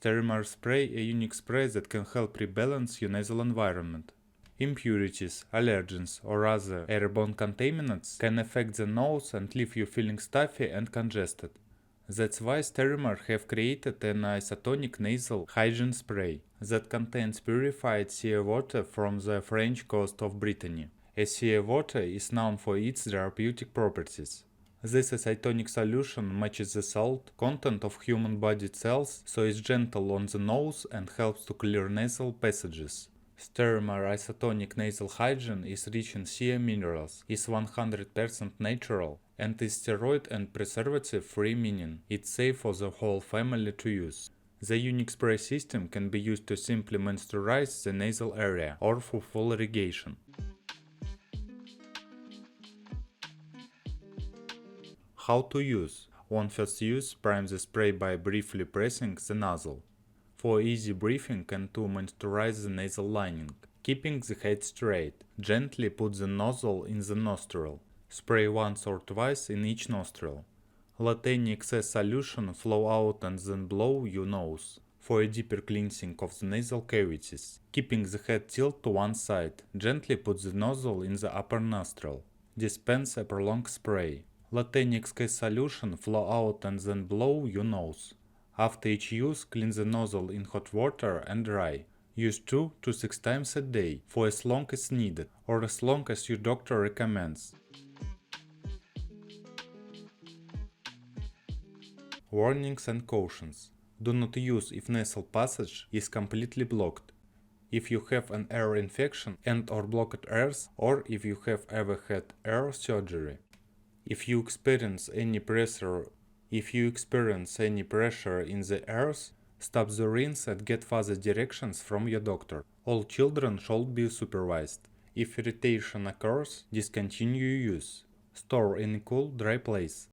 Sterimar spray, a unique spray that can help rebalance your nasal environment. Impurities, allergens, or other airborne contaminants can affect the nose and leave you feeling stuffy and congested. That's why Sterimar have created an isotonic nasal hygiene spray that contains purified seawater from the French coast of Brittany. Seawater is known for its therapeutic properties. This isotonic solution matches the salt content of human body cells, so it's gentle on the nose and helps to clear nasal passages. Sterimar isotonic nasal hygiene is rich in sea minerals, is 100% natural, and is steroid and preservative free, meaning it's safe for the whole family to use. The unique spray system can be used to simply moisturize the nasal area or for full irrigation. How to use? On first use, prime the spray by briefly pressing the nozzle. For easy breathing and to moisturize the nasal lining. Keeping the head straight, gently put the nozzle in the nostril. Spray once or twice in each nostril. Let any excess solution flow out and then blow your nose. For a deeper cleansing of the nasal cavities, keeping the head tilt to one side, gently put the nozzle in the upper nostril. Dispense a prolonged spray. Let any excess solution flow out and then blow your nose. After each use, clean the nozzle in hot water and dry. Use 2 to 6 times a day for as long as needed or as long as your doctor recommends. Warnings and cautions. Do not use if nasal passage is completely blocked, if you have an ear infection and or blocked ears, or if you have ever had ear surgery. If you experience any pressure in the ears, stop the rinse and get further directions from your doctor. All children should be supervised. If irritation occurs, discontinue use. Store in a cool, dry place.